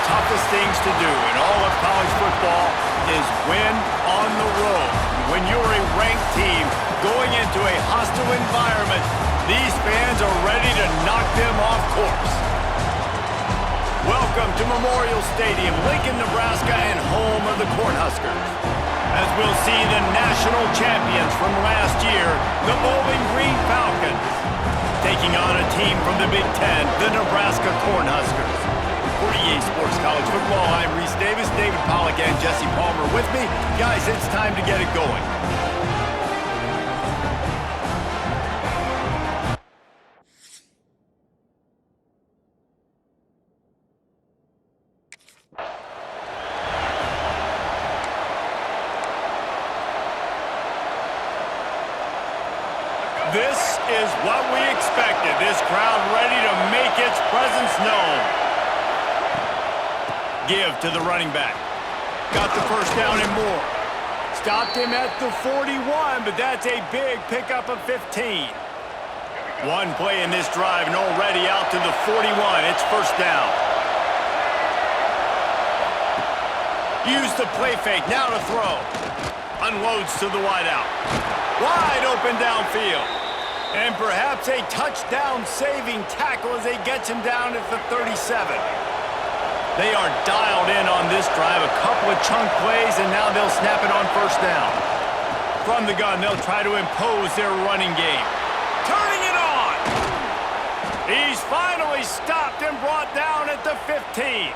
toughest things to do in all of college football is win on the road. When you're a ranked team going into a hostile environment, these fans are ready to knock them off course. Welcome to Memorial Stadium, Lincoln, Nebraska, and home of the Cornhuskers. As we'll see the national champions from last year, the Bowling Green Falcons, taking on a team from the Big Ten, the Nebraska Cornhuskers. For EA Sports College Football, I'm Reese Davis, David Pollack, and Jesse Palmer with me. Guys, it's time to get it going. This is what we expected. This crowd ready to make its presence known. Give to the running back. Got the first down and more. Stopped him at the 41, but that's a big pickup of 15. One play in this drive and already out to the 41. It's first down. Use the play fake. Now to throw. Unloads to the wideout. Wide open downfield. And perhaps a touchdown-saving tackle as he gets him down at the 37. They are dialed in on this drive. A couple of chunk plays, and now they'll snap it on first down. From the gun, they'll try to impose their running game. Turning it on! He's finally stopped and brought down at the 15.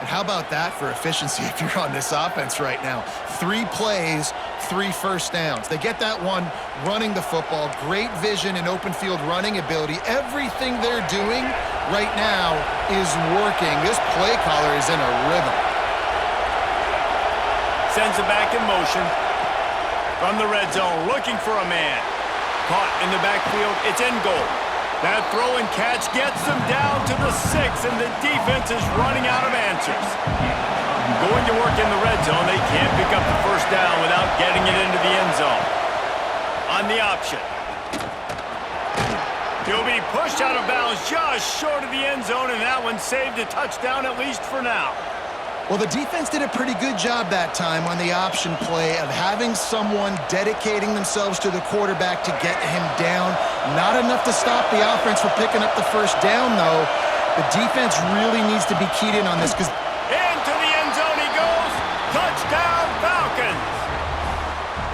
And how about that for efficiency if you're on this offense right now? 3 plays, 3 first downs. They get that one running the football, great vision and open field running ability. Everything they're doing right now is working. This play caller is in a rhythm. Sends it back in motion. From the red zone, looking for a man. Caught in the backfield, it's in goal. That throw and catch gets them down to the 6, and the defense is running out of answers. Going to work in the red zone, they can't pick up the first down without getting it into the end zone. On the option. He'll be pushed out of bounds just short of the end zone, and that one saved a touchdown at least for now. Well, the defense did a pretty good job that time on the option play of having someone dedicating themselves to the quarterback to get him down. Not enough to stop the offense from picking up the first down, though. The defense really needs to be keyed in on this because into the end zone he goes. Touchdown, Falcons.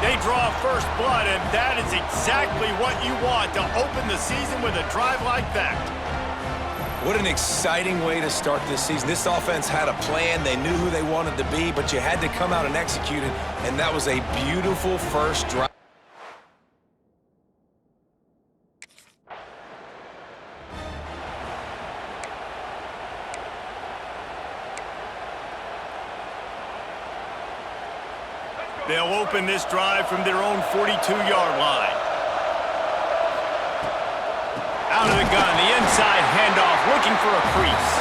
They draw first blood, and that is exactly what you want to open the season with a drive like that. What an exciting way to start this season. This offense had a plan. They knew who they wanted to be, but you had to come out and execute it, and that was a beautiful first drive. They'll open this drive from their own 42-yard line. Out of the gun, the inside handoff, looking for a crease.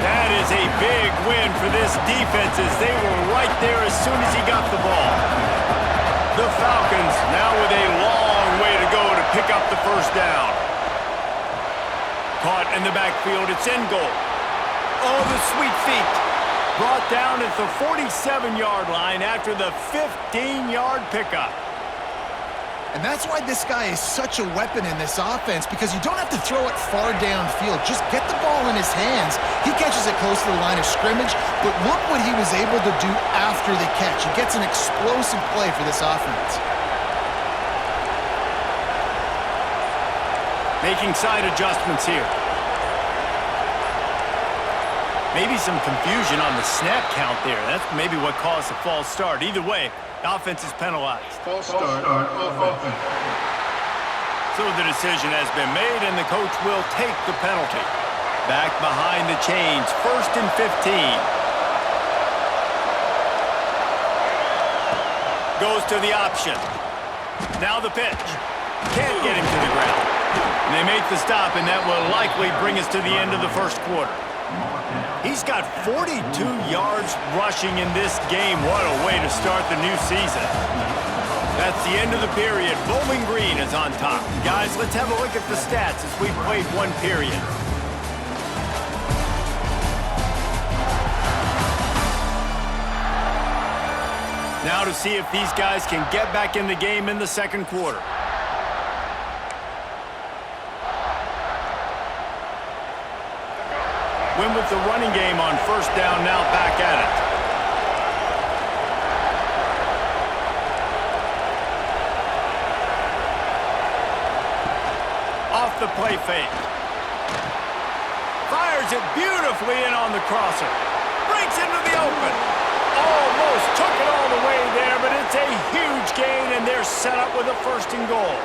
That is a big win for this defense as they were right there as soon as he got the ball. The Falcons now with a long way to go to pick up the first down. Caught in the backfield, it's in goal. Oh, the sweet feet. Brought down at the 47-yard line after the 15-yard pickup. And that's why this guy is such a weapon in this offense, because you don't have to throw it far downfield. Just get the ball in his hands. He catches it close to the line of scrimmage, but look what he was able to do after the catch. He gets an explosive play for this offense. Making side adjustments here. Maybe some confusion on the snap count there. That's maybe what caused the false start. Either way, the offense is penalized. False start on offense. So the decision has been made, and the coach will take the penalty. Back behind the chains, 1st and 15. Goes to the option. Now the pitch. Can't get him to the ground. And they make the stop, and that will likely bring us to the end of the first quarter. He's got 42 yards rushing in this game. What a way to start the new season. That's the end of the period. Bowling Green is on top. Guys, let's have a look at the stats as we've played one period. Now to see if these guys can get back in the game in the second quarter. Win with the running game on first down, now back at it. Off the play fake. Fires it beautifully in on the crosser. Breaks into the open. Almost took it all the way there, but it's a huge gain, and they're set up with a first and goal.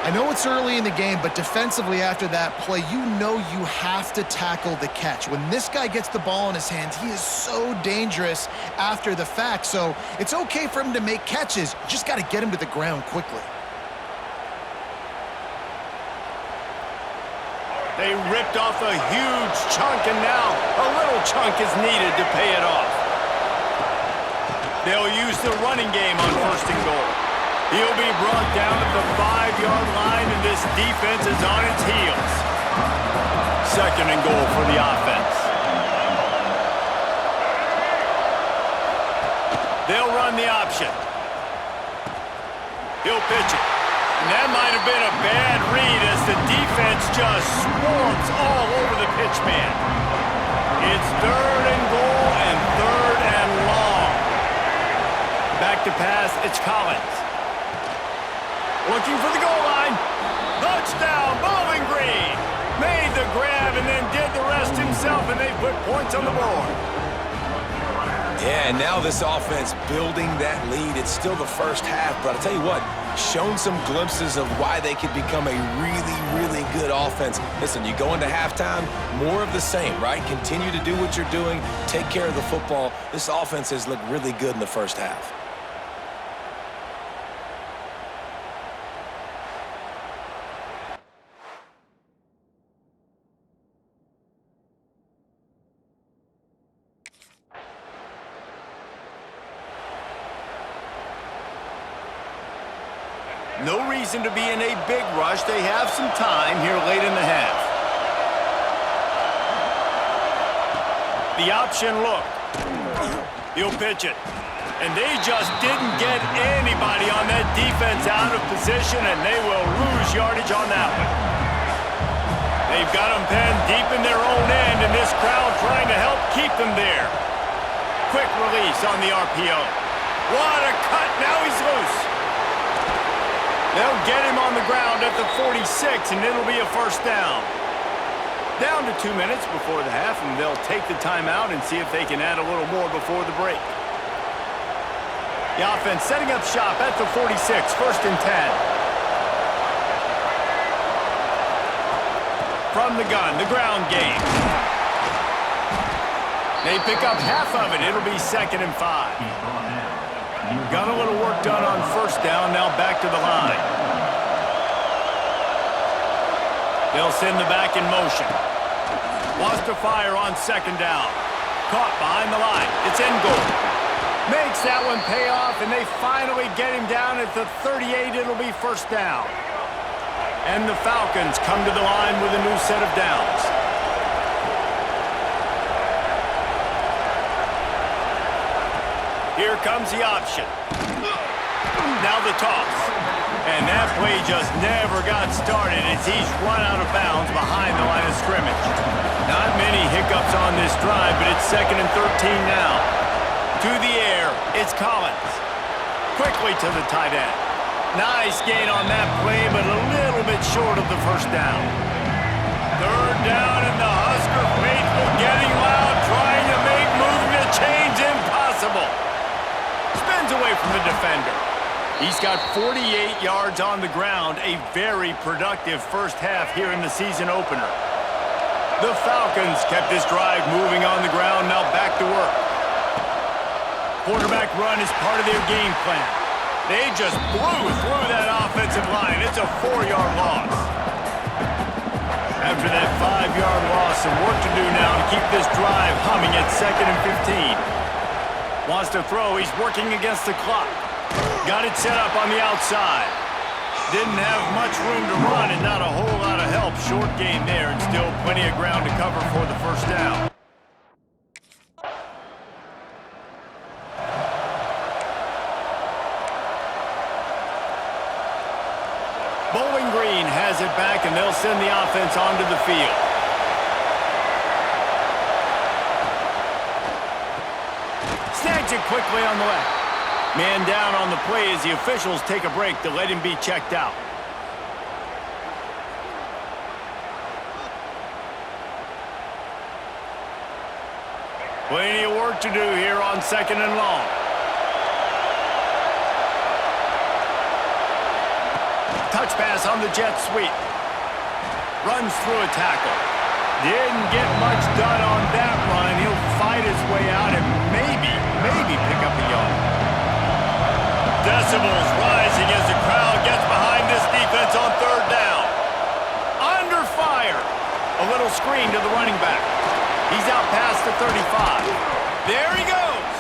I know it's early in the game, but defensively after that play, you know you have to tackle the catch. When this guy gets the ball in his hands, he is so dangerous after the fact. So it's okay for him to make catches. You just got to get him to the ground quickly. They ripped off a huge chunk, and now a little chunk is needed to pay it off. They'll use the running game on first and goal. He'll be brought down at the 5-yard line, and this defense is on its heels. Second and goal for the offense. They'll run the option. He'll pitch it. And that might have been a bad read as the defense just swarms all over the pitch man. It's third and goal and third and long. Back to pass, it's Collins. Looking for the goal line. Touchdown, Bowling Green. Made the grab and then did the rest himself, and they put points on the board. Yeah, and now this offense building that lead. It's still the first half, but I'll tell you what, shown some glimpses of why they could become a really, really good offense. Listen, you go into halftime, more of the same, right? Continue to do what you're doing, take care of the football. This offense has looked really good in the first half. No reason to be in a big rush. They have some time here late in the half. The option look. He'll pitch it. And they just didn't get anybody on that defense out of position, and they will lose yardage on that one. They've got them penned deep in their own end, and this crowd trying to help keep them there. Quick release on the RPO. What a cut. Now he's loose. They'll get him on the ground at the 46, and it'll be a first down. Down to 2 minutes before the half, and they'll take the timeout and see if they can add a little more before the break. The offense setting up shop at the 46, first and 10. From the gun, the ground game. They pick up half of it. It'll be second and 5. Got a little work done on first down, now back to the line. They'll send the back in motion. Lost to fire on second down. Caught behind the line. It's in goal. Makes that one pay off, and they finally get him down at the 38. It'll be first down. And the Falcons come to the line with a new set of downs. Here comes the option. Now the toss. And that play just never got started as he's run out of bounds behind the line of scrimmage. Not many hiccups on this drive, but it's second and 13 now. To the air, it's Collins. Quickly to the tight end. Nice gain on that play, but a little bit short of the first down. Third down, and the Husker faithful getting loud, trying to make movement change impossible. Spins away from the defender. He's got 48 yards on the ground, a very productive first half here in the season opener. The Falcons kept this drive moving on the ground, now back to work. Quarterback run is part of their game plan. They just blew through that offensive line. It's a 4-yard loss. After that 5-yard loss, some work to do now to keep this drive humming at second and 15. Wants to throw. He's working against the clock. Got it set up on the outside. Didn't have much room to run and not a whole lot of help. Short game there and still plenty of ground to cover for the first down. and they'll send the offense onto the field. Snags it quickly on the left. Man down on the play as the officials take a break to let him be checked out. Plenty of work to do here on 2nd and long. Touch pass on the jet sweep. Runs through a tackle. Didn't get much done on that run. He'll fight his way out and maybe pick up a yard. Decibels rising as the crowd gets behind this defense on 3rd down. Under fire. A little screen to the running back. He's out past the 35. There he goes.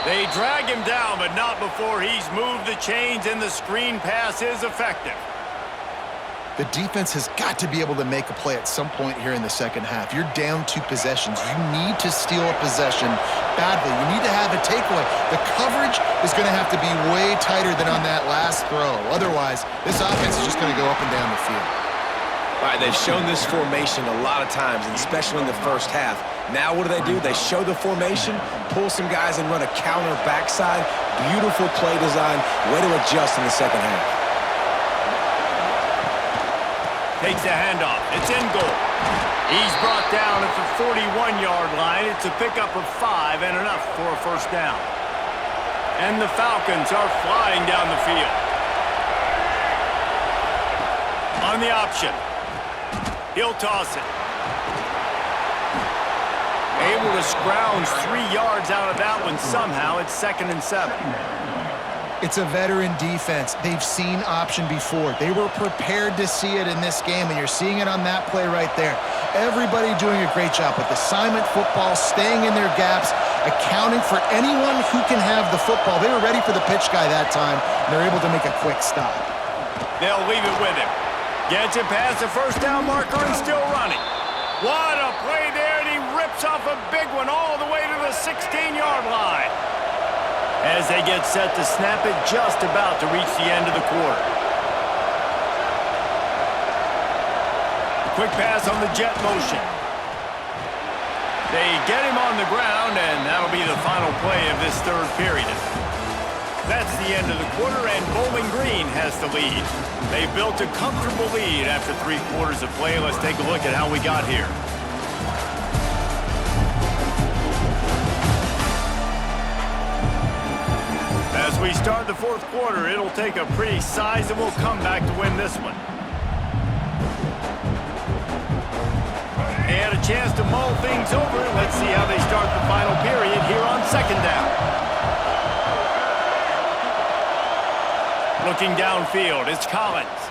They drag him down, but not before he's moved the chains and the screen pass is effective. The defense has got to be able to make a play at some point here in the second half. You're down 2 possessions. You need to steal a possession badly. You need to have a takeaway. The coverage is going to have to be way tighter than on that last throw. Otherwise, this offense is just going to go up and down the field. All right, they've shown this formation a lot of times, and especially in the first half. Now what do? They show the formation, pull some guys and run a counter backside. Beautiful play design. Way to adjust in the second half. Takes the handoff. It's in goal. He's brought down at the 41-yard line. It's a pickup of 5 and enough for a 1st down. And the Falcons are flying down the field. On the option. He'll toss it. Able to scrounge 3 yards out of that one somehow. It's 2nd and 7. It's a veteran defense. They've seen option before. They were prepared to see it in this game, and you're seeing it on that play right there. Everybody doing a great job with assignment football, staying in their gaps, accounting for anyone who can have the football. They were ready for the pitch guy that time, and they're able to make a quick stop. They'll leave it with him. Gets it past the 1st down marker and still running. What a play there, and he rips off a big one all the way to the 16-yard line. As they get set to snap it, just about to reach the end of the quarter. Quick pass on the jet motion. They get him on the ground, and that'll be the final play of this 3rd period. That's the end of the quarter, and Bowling Green has the lead. They've built a comfortable lead after 3 quarters of play. Let's take a look at how we got here. As we start the 4th quarter, it'll take a pretty sizable comeback to win this one. They had a chance to mull things over. Let's see how they start the final period here on 2nd down. Looking downfield, it's Collins.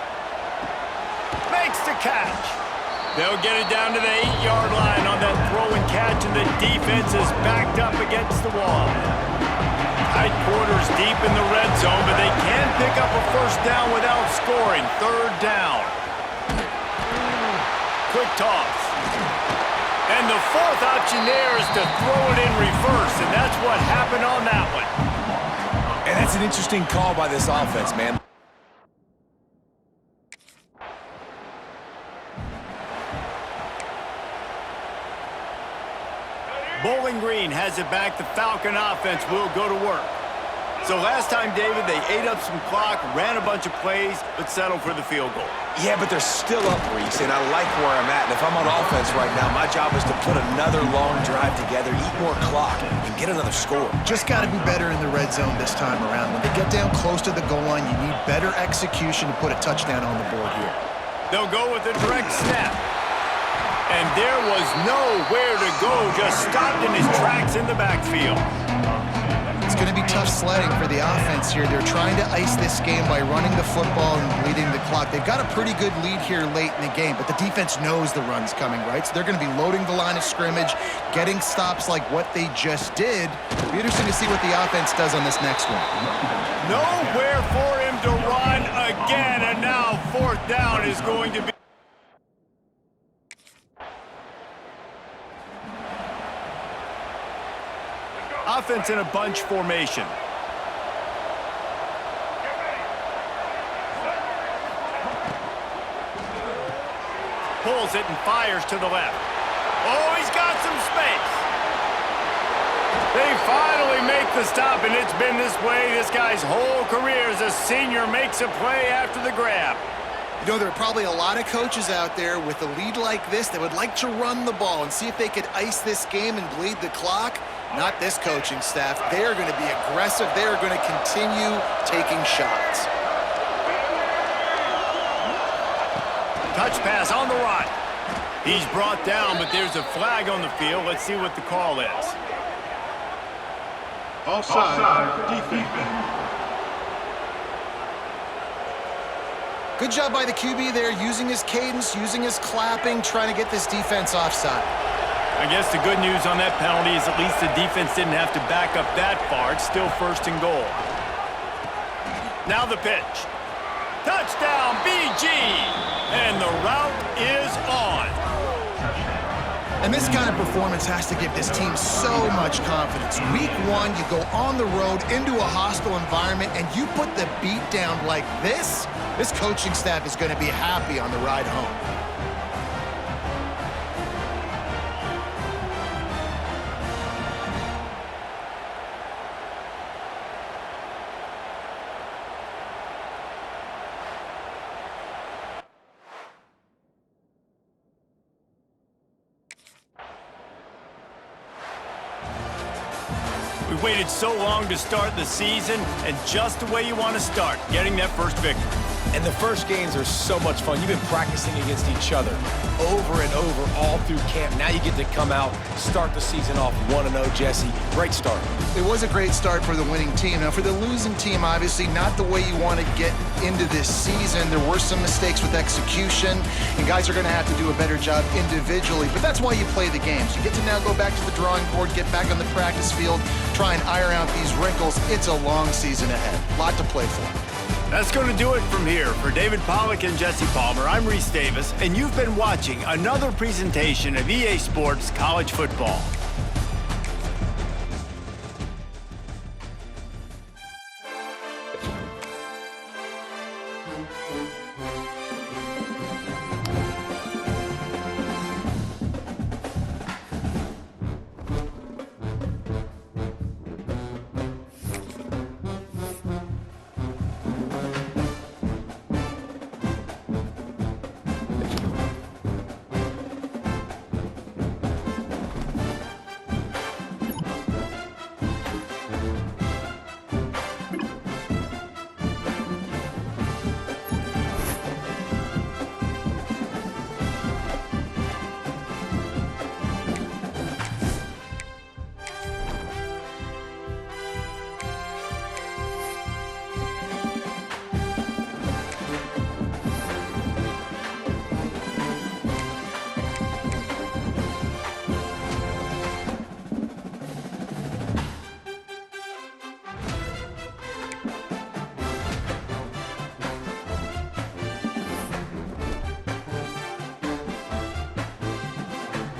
Makes the catch. They'll get it down to the 8-yard line on that throw and catch, and the defense is backed up against the wall. Tight quarters deep in the red zone, but they can pick up a 1st down without scoring. 3rd down. Quick toss. And the 4th option there is to throw it in reverse, and that's what happened on that one. And that's an interesting call by this offense, man. Bowling Green has it back. The Falcon offense will go to work. So last time, David, they ate up some clock, ran a bunch of plays, but settled for the field goal. Yeah, but they're still up, Reese, and I like where I'm at. And if I'm on offense right now, my job is to put another long drive together, eat more clock, and get another score. Just got to be better in the red zone this time around. When they get down close to the goal line, you need better execution to put a touchdown on the board here. They'll go with a direct snap. And there was nowhere to go, just stopped in his tracks in the backfield. It's going to be tough sledding for the offense here. They're trying to ice this game by running the football and bleeding the clock. They've got a pretty good lead here late in the game, but the defense knows the run's coming, right? So they're going to be loading the line of scrimmage, getting stops like what they just did. It'll be interesting to see what the offense does on this next one. Nowhere for him to run again, and now 4th down is going to be. Offense in a bunch formation. Pulls it and fires to the left. Oh, he's got some space. They finally make the stop, and it's been this way this guy's whole career as a senior makes a play after the grab. You know, there are probably a lot of coaches out there with a lead like this that would like to run the ball and see if they could ice this game and bleed the clock. Not this coaching staff. They are going to be aggressive. They are going to continue taking shots. Touch pass on the run. He's brought down, but there's a flag on the field. Let's see what the call is. Offside. Defense. Good job by the QB there, using his cadence, using his clapping, trying to get this defense offside. I guess the good news on that penalty is at least the defense didn't have to back up that far. It's still 1st and goal. Now the pitch. Touchdown, BG! And the route is on. And this kind of performance has to give this team so much confidence. Week 1, you go on the road into a hostile environment, and you put the beat down like this coaching staff is going to be happy on the ride home. We waited so long to start the season, and just the way you want to start, getting that first victory. And the first games are so much fun. You've been practicing against each other over and over all through camp. Now you get to come out, start the season off 1-0, Jesse. Great start. It was a great start for the winning team. Now, for the losing team, obviously not the way you want to get into this season. There were some mistakes with execution, and guys are going to have to do a better job individually. But that's why you play the games. You get to now go back to the drawing board, get back on the practice field, try and iron out these wrinkles. It's a long season ahead. A lot to play for. That's going to do it from here. For David Pollack and Jesse Palmer, I'm Reese Davis, and you've been watching another presentation of EA Sports College Football.